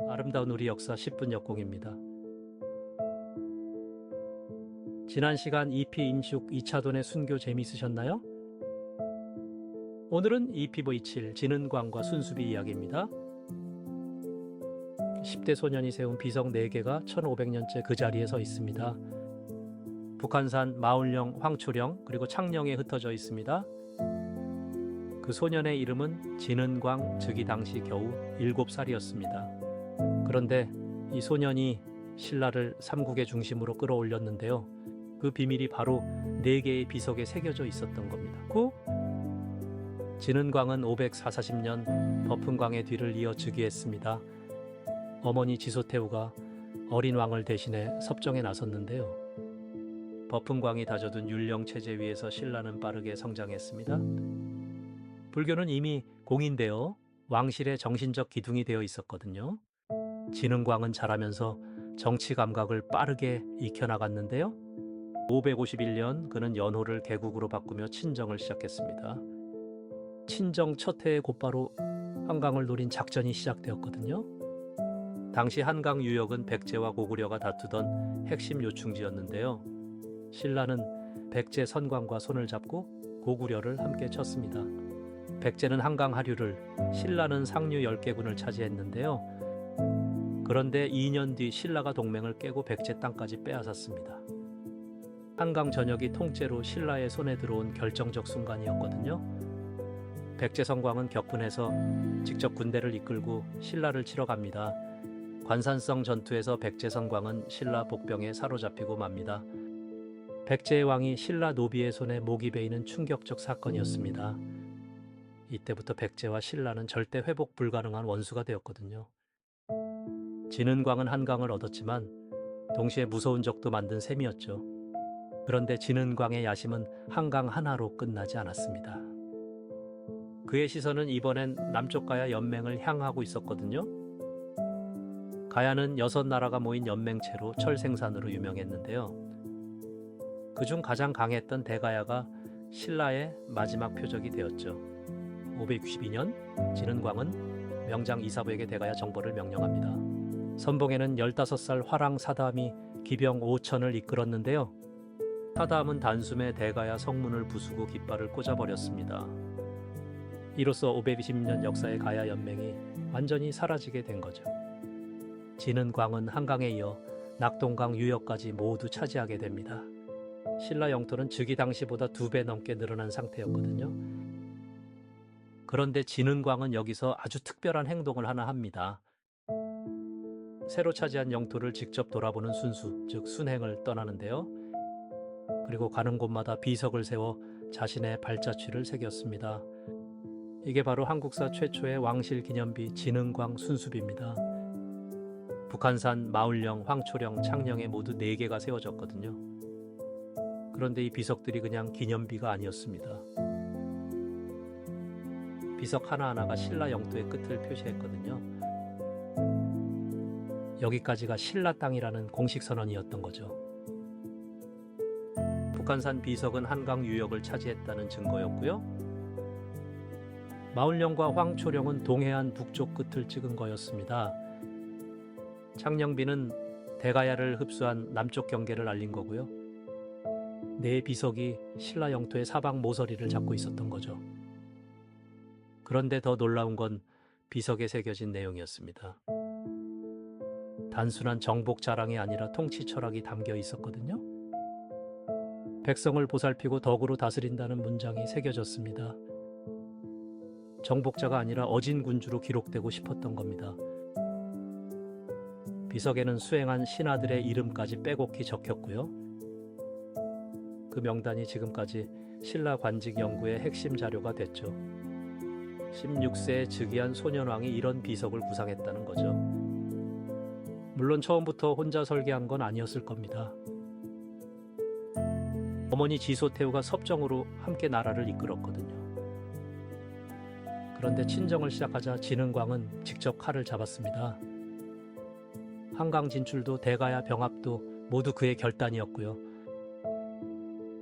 아름다운 우리 역사 10분 역공입니다. 지난 시간 EP 인숙 2차돈의 순교 재미있으셨나요? 오늘은 EP27 진은광과 순수비 이야기입니다. 10대 소년이 세운 비석 4개가 1500년째 그 자리에 서 있습니다. 북한산 마울령, 황초령 그리고 창령에 흩어져 있습니다. 그 소년의 이름은 진은광, 즉위 당시 겨우 7살이었습니다. 그런데 이 소년이 신라를 삼국의 중심으로 끌어올렸는데요. 그 비밀이 바로 4개의 비석에 새겨져 있었던 겁니다. 진은광은 540년 버픈광의 뒤를 이어 즉위했습니다. 어머니 지소태우가 어린 왕을 대신해 섭정에 나섰는데요. 버픈광이 다져둔 율령 체제 위에서 신라는 빠르게 성장했습니다. 불교는 이미 공인되어 왕실의 정신적 기둥이 되어 있었거든요. 진은광은 자라면서 정치 감각을 빠르게 익혀나갔는데요. 551년 그는 연호를 개국으로 바꾸며 친정을 시작했습니다. 친정 첫 해에 곧바로 한강을 노린 작전이 시작되었거든요. 당시 한강 유역은 백제와 고구려가 다투던 핵심 요충지였는데요. 신라는 백제 선광과 손을 잡고 고구려를 함께 쳤습니다. 백제는 한강 하류를, 신라는 상류 10개군을 차지했는데요. 그런데 2년 뒤 신라가 동맹을 깨고 백제 땅까지 빼앗았습니다. 한강 전역이 통째로 신라의 손에 들어온 결정적 순간이었거든요. 백제 선광은 격분해서 직접 군대를 이끌고 신라를 치러 갑니다. 관산성 전투에서 백제 선광은 신라 복병에 사로잡히고 맙니다. 백제의 왕이 신라 노비의 손에 목이 베이는 충격적 사건이었습니다. 이때부터 백제와 신라는 절대 회복 불가능한 원수가 되었거든요. 진은광은 한강을 얻었지만 동시에 무서운 적도 만든 셈이었죠. 그런데 진은광의 야심은 한강 하나로 끝나지 않았습니다. 그의 시선은 이번엔 남쪽 가야 연맹을 향하고 있었거든요. 가야는 6나라가 모인 연맹체로 철 생산으로 유명했는데요. 그중 가장 강했던 대가야가 신라의 마지막 표적이 되었죠. 562년 진은광은 명장 이사부에게 대가야 정벌을 명령합니다. 선봉에는 15살 화랑 사담이 기병 5천을 이끌었는데요. 사담은 단숨에 대가야 성문을 부수고 깃발을 꽂아버렸습니다. 이로써 520년 역사의 가야 연맹이 완전히 사라지게 된 거죠. 진은광은 한강에 이어 낙동강 유역까지 모두 차지하게 됩니다. 신라 영토는 즉위 당시보다 2배 넘게 늘어난 상태였거든요. 그런데 진은광은 여기서 아주 특별한 행동을 하나 합니다. 새로 차지한 영토를 직접 돌아보는 순수, 즉 순행을 떠나는데요. 그리고 가는 곳마다 비석을 세워 자신의 발자취를 새겼습니다. 이게 바로 한국사 최초의 왕실 기념비 진은광 순수비입니다. 북한산 마울령, 황초령, 창령에 모두 4개가 세워졌거든요. 그런데 이 비석들이 그냥 기념비가 아니었습니다. 비석 하나하나가 신라 영토의 끝을 표시했거든요. 여기까지가 신라 땅이라는 공식 선언이었던 거죠. 북한산 비석은 한강 유역을 차지했다는 증거였고요. 마울령과 황초령은 동해안 북쪽 끝을 찍은 거였습니다. 창령비는 대가야를 흡수한 남쪽 경계를 알린 거고요. 4 비석이 신라 영토의 사방 모서리를 잡고 있었던 거죠. 그런데 더 놀라운 건 비석에 새겨진 내용이었습니다. 단순한 정복 자랑이 아니라 통치 철학이 담겨 있었거든요. 백성을 보살피고 덕으로 다스린다는 문장이 새겨졌습니다. 정복자가 아니라 어진 군주로 기록되고 싶었던 겁니다. 비석에는 수행한 신하들의 이름까지 빼곡히 적혔고요. 그 명단이 지금까지 신라 관직 연구의 핵심 자료가 됐죠. 16세에 즉위한 소년왕이 이런 비석을 구상했다는 거죠. 물론 처음부터 혼자 설계한 건 아니었을 겁니다. 어머니 지소태우가 섭정으로 함께 나라를 이끌었거든요. 그런데 친정을 시작하자 진은광은 직접 칼을 잡았습니다. 한강 진출도 대가야 병합도 모두 그의 결단이었고요.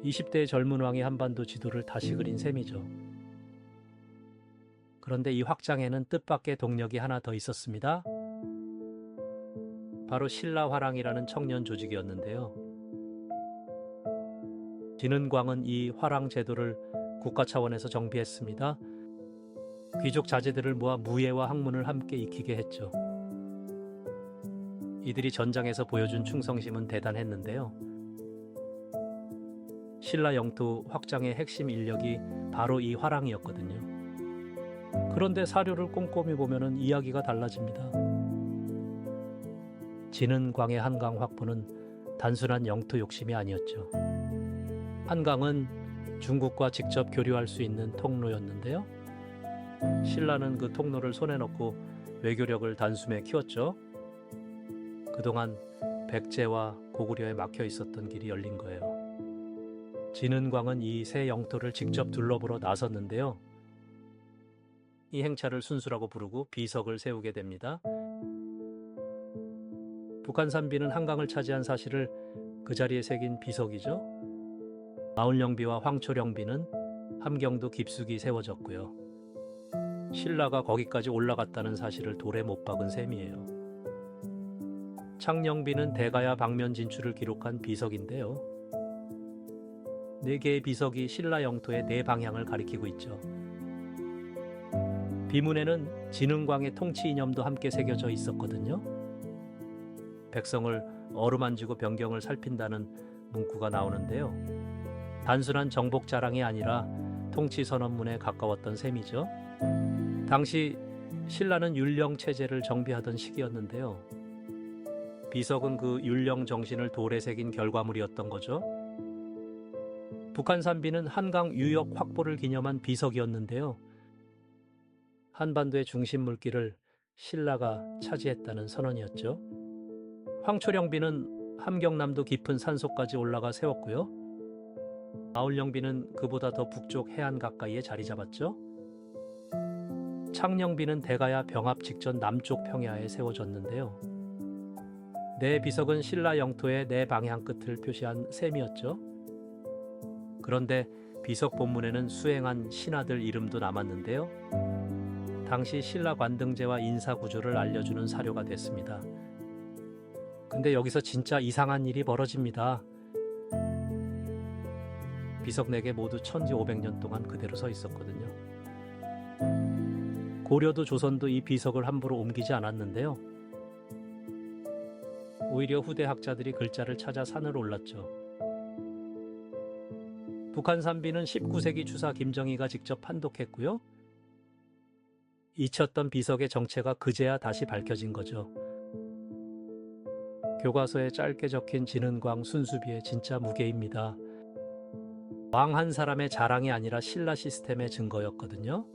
20대의 젊은 왕이 한반도 지도를 다시 그린 셈이죠. 그런데 이 확장에는 뜻밖의 동력이 하나 더 있었습니다. 바로 신라화랑이라는 청년 조직이었는데요. 진은광은 이 화랑 제도를 국가 차원에서 정비했습니다. 귀족 자제들을 모아 무예와 학문을 함께 익히게 했죠. 이들이 전장에서 보여준 충성심은 대단했는데요. 신라 영토 확장의 핵심 인력이 바로 이 화랑이었거든요. 그런데 사료를 꼼꼼히 보면은 이야기가 달라집니다. 진은광의 한강 확보는 단순한 영토 욕심이 아니었죠. 한강은 중국과 직접 교류할 수 있는 통로였는데요. 신라는 그 통로를 손에 넣고 외교력을 단숨에 키웠죠. 그동안 백제와 고구려에 막혀 있었던 길이 열린 거예요. 진은광은 이 새 영토를 직접 둘러보러 나섰는데요. 이 행차를 순수라고 부르고 비석을 세우게 됩니다. 북한 산비는 한강을 차지한 사실을 그 자리에 새긴 비석이죠. 마을령비와 황초령비는 함경도 깊숙이 세워졌고요. 신라가 거기까지 올라갔다는 사실을 돌에 못 박은 셈이에요. 창령비는 대가야 방면 진출을 기록한 비석인데요. 4개의 비석이 신라 영토의 4방향을 가리키고 있죠. 비문에는 진은광의 통치 이념도 함께 새겨져 있었거든요. 백성을 어루만지고 변경을 살핀다는 문구가 나오는데요. 단순한 정복 자랑이 아니라 통치 선언문에 가까웠던 셈이죠. 당시 신라는 율령 체제를 정비하던 시기였는데요. 비석은 그 율령 정신을 돌에 새긴 결과물이었던 거죠. 북한 산비는 한강 유역 확보를 기념한 비석이었는데요. 한반도의 중심 물길을 신라가 차지했다는 선언이었죠. 황초령비는 함경남도 깊은 산속까지 올라가 세웠고요. 마을령비는 그보다 더 북쪽 해안 가까이에 자리 잡았죠. 창령비는 대가야 병합 직전 남쪽 평야에 세워졌는데요. 4비석은 신라 영토의 4방향 끝을 표시한 셈이었죠. 그런데 비석 본문에는 수행한 신하들 이름도 남았는데요. 당시 신라 관등제와 인사 구조를 알려주는 사료가 됐습니다. 근데 여기서 진짜 이상한 일이 벌어집니다. 비석 4개 모두 1500년 동안 그대로 서 있었거든요. 고려도 조선도 이 비석을 함부로 옮기지 않았는데요. 오히려 후대 학자들이 글자를 찾아 산을 올랐죠. 북한 산비는 19세기 추사 김정희가 직접 판독했고요. 잊혔던 비석의 정체가 그제야 다시 밝혀진 거죠. 교과서에 짧게 적힌 진은광 순수비의 진짜 무게입니다. 왕 한 사람의 자랑이 아니라 신라 시스템의 증거였거든요.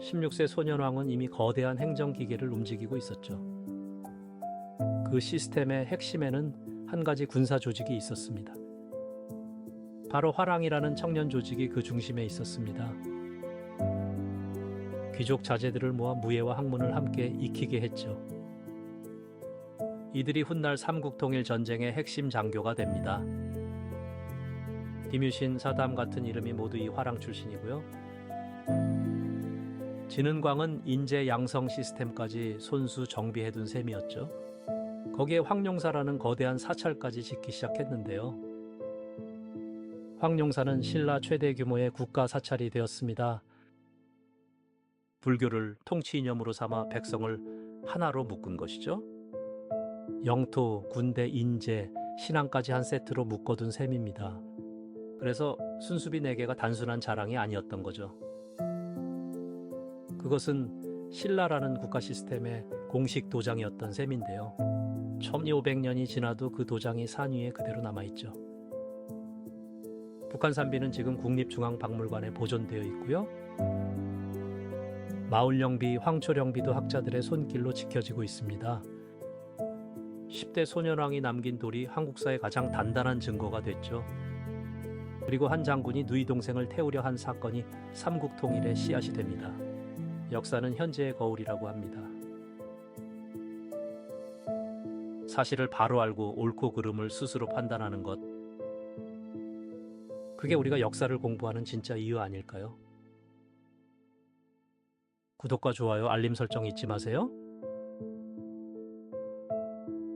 16세 소년왕은 이미 거대한 행정기계를 움직이고 있었죠. 그 시스템의 핵심에는 한 가지 군사 조직이 있었습니다. 바로 화랑이라는 청년 조직이 그 중심에 있었습니다. 귀족 자제들을 모아 무예와 학문을 함께 익히게 했죠. 이들이 훗날 삼국통일 전쟁의 핵심 장교가 됩니다. 김유신, 사담 같은 이름이 모두 이 화랑 출신이고요. 진은광은 인재 양성 시스템까지 손수 정비해둔 셈이었죠. 거기에 황룡사라는 거대한 사찰까지 짓기 시작했는데요. 황룡사는 신라 최대 규모의 국가 사찰이 되었습니다. 불교를 통치 이념으로 삼아 백성을 하나로 묶은 것이죠. 영토, 군대, 인재, 신앙까지 한 세트로 묶어둔 셈입니다. 그래서 순수비 4개가 단순한 자랑이 아니었던 거죠. 그것은 신라라는 국가 시스템의 공식 도장이었던 셈인데요. 1500년이 지나도 그 도장이 산 위에 그대로 남아있죠. 북한 산비는 지금 국립중앙박물관에 보존되어 있고요. 마을령비, 황초령비도 학자들의 손길로 지켜지고 있습니다. 10대 소년왕이 남긴 돌이 한국사의 가장 단단한 증거가 됐죠. 그리고 한 장군이 누이 동생을 태우려 한 사건이 삼국통일의 씨앗이 됩니다. 역사는 현재의 거울이라고 합니다. 사실을 바로 알고 옳고 그름을 스스로 판단하는 것, 그게 우리가 역사를 공부하는 진짜 이유 아닐까요? 구독과 좋아요, 알림 설정 잊지 마세요.